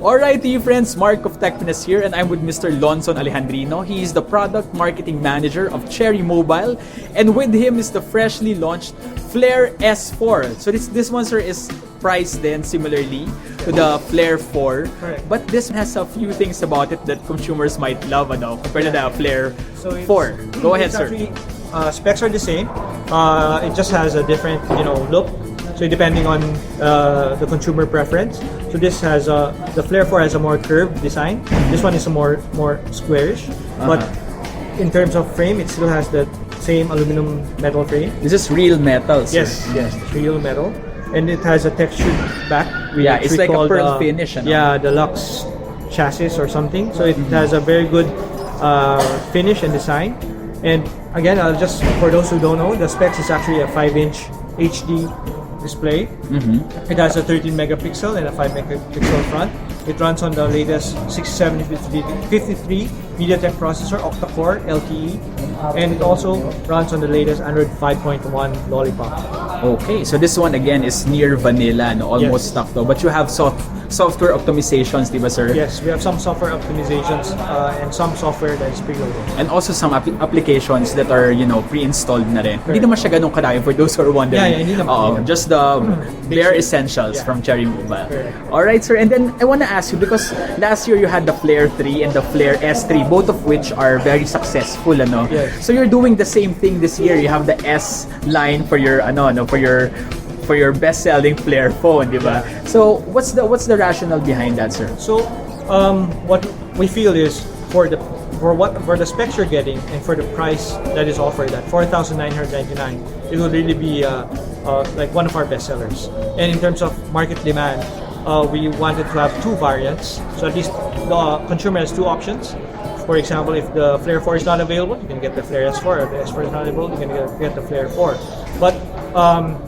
Alright, you friends, Mark of TechFitness here, and I'm with Mr. Lonson Alejandrino. He is the product marketing manager of Cherry Mobile, and with him is the freshly launched Flare S4. So this one, sir, is priced then similarly to the Flare 4. Correct. But this has a few things about it that consumers might love compared to the Flare 4. Go ahead, sir. Actually, specs are the same. It just has a different, look. So depending on the consumer preference. So this has the Flare 4 has a more curved design. This one is a more squarish. But in terms of frame, it still has the same aluminum metal frame. This is real metal, sir. Yes, it's real metal, and it has a textured back. Yeah, it's like a call pearl finish. Yeah, the Lux chassis or something. So it has a very good finish and design. And again, just for those who don't know, the specs is actually a 5-inch HD display. It has a 13 megapixel and a 5 megapixel front. It runs on the latest 6753 MediaTek processor, octa-core LTE, and it also runs on the latest Android 5.1 Lollipop. Okay, so this one again is near vanilla, almost stuck though. But you have software optimizations, diba, sir? Yes, we have some software optimizations and some software that is preloaded. And also some applications that are, pre-installed na rin. Hindi naman siya ganun kadami for those who are wondering. Yeah, hindi naman. Just the bare essentials from Cherry Mobile. Alright, sir. And then I want to ask you, because last year you had the Flare 3 and the Flare S3, both of which are very successful, Yes. So you're doing the same thing this year. You have the S line for your, for your best-selling Flare phone, di ba? Yeah. So what's the rationale behind that, sir? So what we feel is for the specs you're getting and for the price that is offered at 4,999, it will really be like one of our best sellers. And in terms of market demand, we wanted to have two variants, so at least the consumer has two options. For example, if the Flare 4 is not available, you can get the Flare S4. If the S4 is not available, you can get the Flare 4. But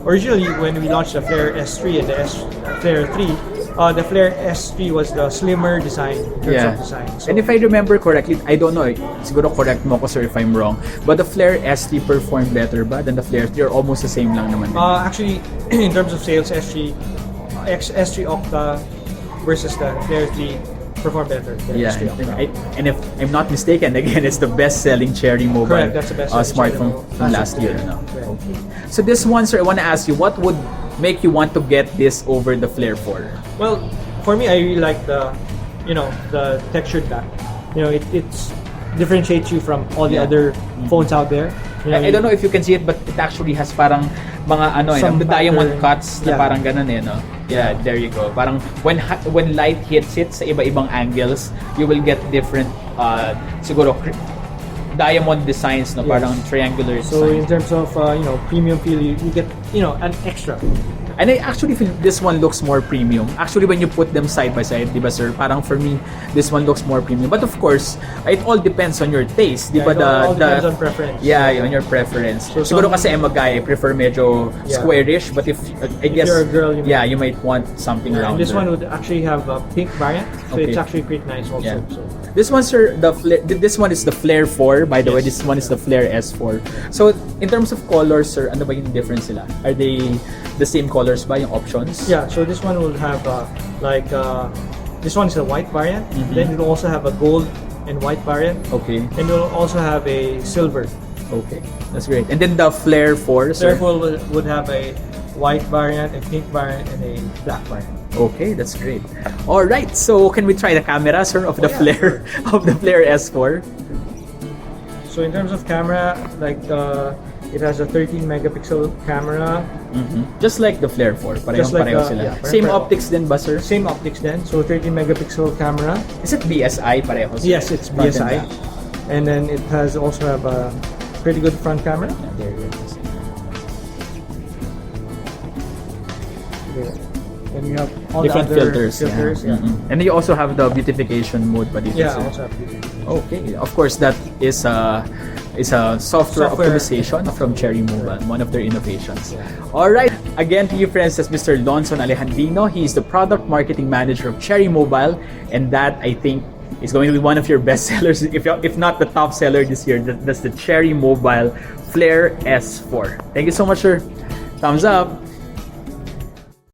originally, when we launched the Flare S3 and the Flare 3, the Flare S3 was the slimmer design in terms of design. So, and if I remember correctly, I don't know, siguro correct mo ko, sir, if I'm wrong, but the Flare S3 performed better ba than the Flare 3, or almost the same lang naman? Actually, in terms of sales, S3 Octa versus the Flare 3 perform better than S3 Octa. And if I'm not mistaken, again, it's the best-selling Cherry Mobile Correct, that's the best smartphone from last year. Okay. So this one, sir, I want to ask you, what would make you want to get this over the Flare 4? Well, for me, I really like the textured back. It differentiates you from all the other phones out there. I don't know if you can see it, but it actually has parang mga the diamond cuts na parang ganun no? Yeah, there you go. Parang when light hits it sa iba-ibang angles, you will get different siguro diamond designs no, parang triangular designs. So in terms of premium feel, you get an extra. And I actually feel this one looks more premium. Actually, when you put them side by side, di ba, sir? Parang for me, this one looks more premium. But of course, it all depends on your taste. Di ba? It all depends on preference. Yeah, on your preference. So siguro kasi I'm a guy, I prefer medyo squarish. But if I guess, you're a girl, you might want something rounder. And this one would actually have a pink variant, so it's actually pretty nice also. Yeah. So. This one, sir, this one is the Flare 4. By the way, this one is the Flare S4. So, in terms of colors, sir, ano ba yung difference sila? Are they the same colors ba yung options? Yeah, so this one will have this one is a white variant. Then it will also have a gold and white variant. Okay. And it will also have a silver. Okay, that's great. And then the Flare 4, sir? Flare 4 would have a white variant, a pink variant, and a black variant. Okay, that's great. All right, so can we try the camera, sir, of the Flare of the Flare S4? So in terms of camera, it has a 13 megapixel camera. Just like the Flare 4, Just like pareho sila. yeah, Same optics din ba, sir? Same optics then. So 13 megapixel camera. Is it BSI pareho, sir? Yes, it's Front and BSI. back. And then it has also have a pretty good front camera. Yeah, there it is. And you have all Different the other filters. yeah. And then you also have the beautification mode pa dito, Yeah, sir. also have beautification. Okay, of course that is a software optimization from Cherry Mobile, one of their innovations. All right, again to you friends, that's Mr. Lonson Alejandrino. He is the product marketing manager of Cherry Mobile, and that I think is going to be one of your best sellers, if not the top seller this year. That's the Cherry Mobile Flare S4. Thank you so much, sir. Thumbs up.